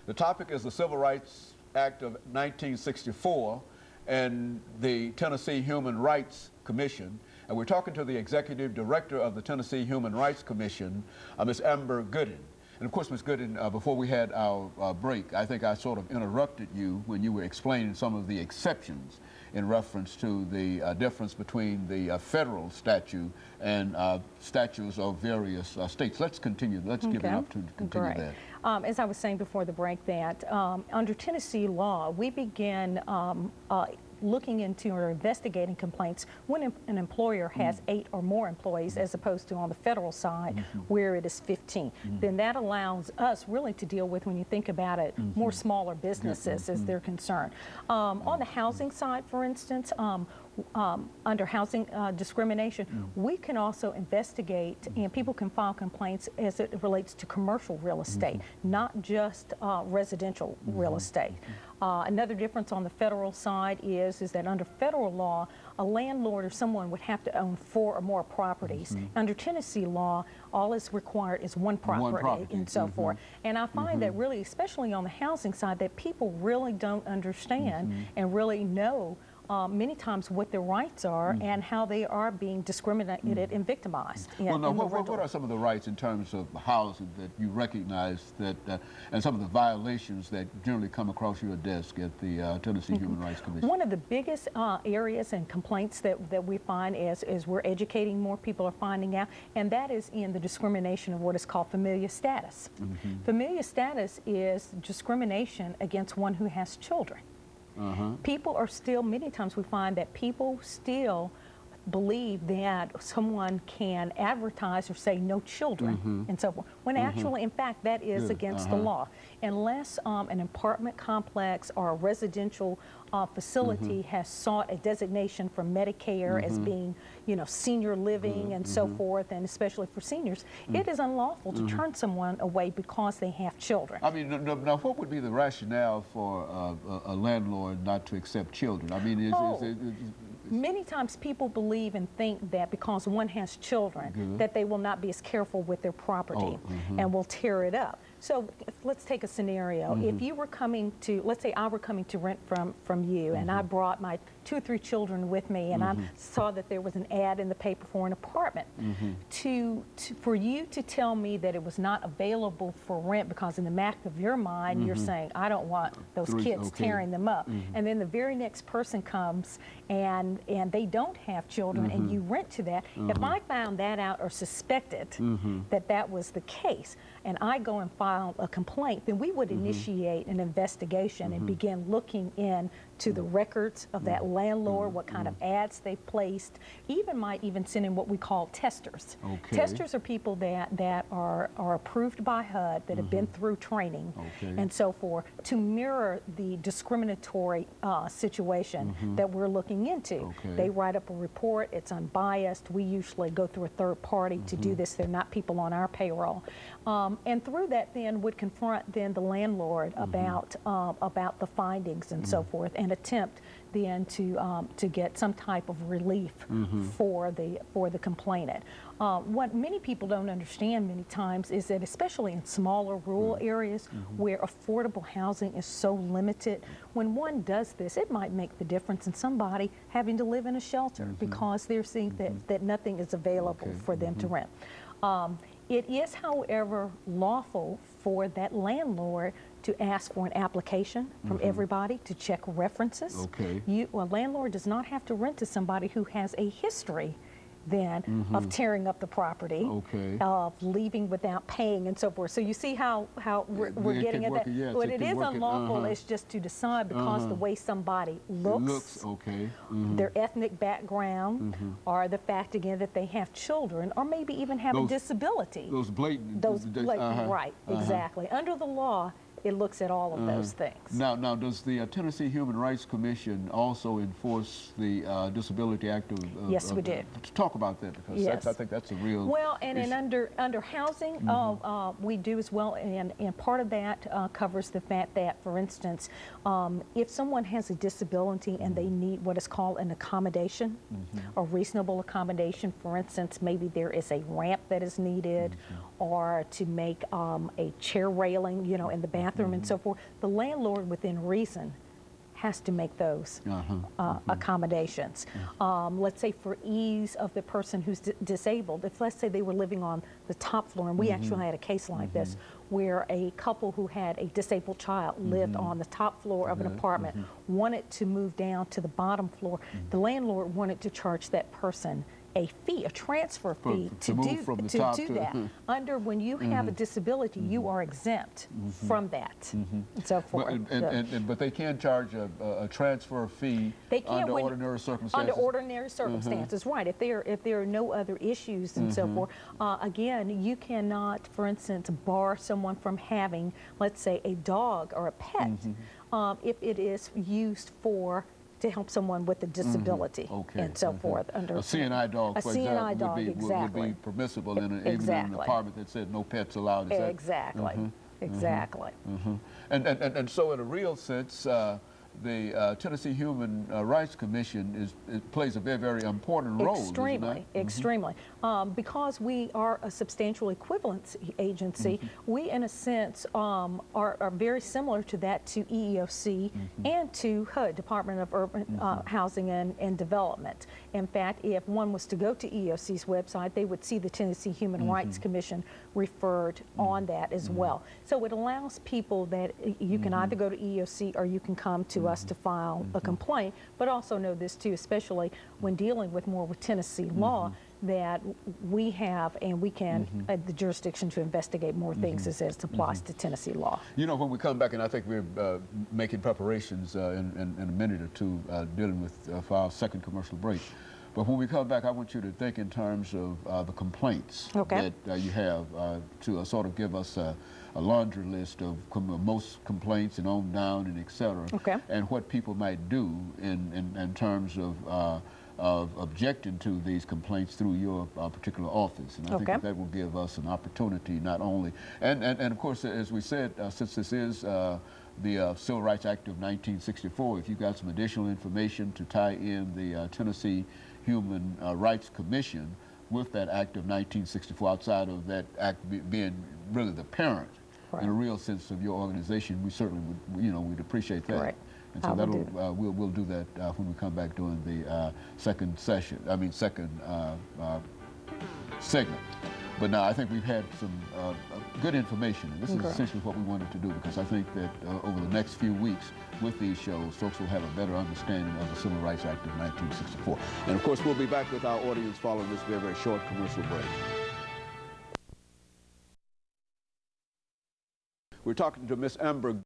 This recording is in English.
The topic is the Civil Rights Act of 1964 and the Tennessee Human Rights Commission. And we're talking to the Executive Director of the Tennessee Human Rights Commission, Ms. AGooding. And of course, Ms. Gooding, before we had our break, I think I sort of interrupted you when you were explaining some of the exceptions in reference to the difference between the federal statute and statutes of various states. Let's continue. Let's give an opportunity to continue that. As I was saying before the break, that under Tennessee law, we began looking into or investigating complaints when an employer has 8 or more employees, as opposed to on the federal side where it is 15. Then that allows us really to deal with, when you think about it, more smaller businesses as they're concerned. On the housing side, for instance, under housing discrimination, we can also investigate and people can file complaints as it relates to commercial real estate, not just residential real estate. Another difference on the federal side is that under federal law, a landlord or someone would have to own 4 or more properties. Under Tennessee law, all is required is one property and so forth. And I find that really, especially on the housing side, that people really don't understand and really know many times what their rights are and how they are being discriminated and victimized. Well, now, what are some of the rights in terms of housing that you recognize that, and some of the violations that generally come across your desk at the Tennessee Human Rights Commission? One of the biggest areas and complaints that we find is we're educating more, people are finding out, and that is in the discrimination of what is called familial status. Familial status is discrimination against one who has children. People are still, many times we find that people still believe that someone can advertise or say no children and so forth, when actually, in fact, that is against the law. Unless an apartment complex or a residential facility has sought a designation from Medicare as being, you know, senior living and so forth, and especially for seniors, it is unlawful to turn someone away because they have children. I mean, now what would be the rationale for a landlord not to accept children? I mean, many times people believe and think that because one has children that they will not be as careful with their property and will tear it up. So let's take a scenario. If you were coming to, let's say I were coming to rent from you, and I brought my 2 or 3 children with me, and I saw that there was an ad in the paper for an apartment. For you to tell me that it was not available for rent because in the back of your mind you're saying, I don't want those kids tearing them up. And then the very next person comes and they don't have children and you rent to that. If I found that out or suspected that that was the case, and I go and file a complaint, then we would initiate an investigation and begin looking into the records of that landlord, what kind of ads they placed, might even send in what we call testers. Testers are people that are approved by HUD, that have been through training and so forth, to mirror the discriminatory situation that we're looking into. They write up a report, it's unbiased. We usually go through a third party to do this. They're not people on our payroll. And through that then would confront then the landlord about the findings and so forth, and attempt then to get some type of relief for the complainant. What many people don't understand many times is that, especially in smaller rural areas where affordable housing is so limited, when one does this, it might make the difference in somebody having to live in a shelter because they're seeing that nothing is available for them to rent. It is, however, lawful for that landlord to ask for an application from everybody to check references. A landlord does not have to rent to somebody who has a history then of tearing up the property, of leaving without paying and so forth. So you see how we're getting at that. What it is unlawful is just to decide because the way somebody looks, their ethnic background, or the fact again that they have children, or maybe even have a disability. Those blatant. Right, exactly. Under the law, it looks at all of those things. Now, does the Tennessee Human Rights Commission also enforce the Disability Act of yes, we do. Talk about that, because I think that's a real well, and under housing, we do as well, and part of that covers the fact that, for instance, if someone has a disability and they need what is called an accommodation, a reasonable accommodation, for instance, maybe there is a ramp that is needed, or to make a chair railing, you know, in the bathroom bathroom and so forth, the landlord within reason has to make those accommodations. Let's say for ease of the person who's disabled, if let's say they were living on the top floor, and we actually had a case like this, where a couple who had a disabled child lived on the top floor of an apartment, wanted to move down to the bottom floor. The landlord wanted to charge that person a fee, a transfer fee to do that. Under when you have a disability, you are exempt from that, and so forth. But they can charge a transfer fee under ordinary circumstances. Under ordinary circumstances, right? If there are no other issues and so forth. Again, you cannot, for instance, bar someone from having, let's say, a dog or a pet if it is used to help someone with a disability and so forth. Under a CNI dog, for example, would be permissible even in an apartment that said no pets allowed. Exactly. Exactly. And so in a real sense, the Tennessee Human Rights Commission plays a very, very important role. Extremely, extremely. Because we are a substantial equivalence agency, we in a sense are very similar to that to EEOC and to HUD, Department of Urban Housing and Development. In fact, if one was to go to EEOC's website, they would see the Tennessee Human Rights Commission referred on that as well. So it allows people that you can either go to EEOC or you can come to us to file a complaint, but also know this too, especially when dealing with more with Tennessee law, that we have and we can the jurisdiction to investigate more things as it applies to Tennessee law. You know, when we come back, and I think we're making preparations in a minute or two dealing with for our second commercial break. But when we come back, I want you to think in terms of the complaints that you have to sort of give us a laundry list of most complaints and on down and et cetera, and what people might do in terms of objecting to these complaints through your particular office. And I think that will give us an opportunity not only, and of course, as we said, since this is the Civil Rights Act of 1964, if you've got some additional information to tie in the Tennessee Human Rights Commission with that Act of 1964, outside of that act being really the parent in a real sense of your organization, we certainly would, we'd appreciate that. Correct. And so we'll do that when we come back during the second segment. But now I think we've had some good information, and this is essentially what we wanted to do, because I think that over the next few weeks with these shows, folks will have a better understanding of the Civil Rights Act of 1964. And of course, we'll be back with our audience following this very, very short commercial break. We're talking to Miss Amber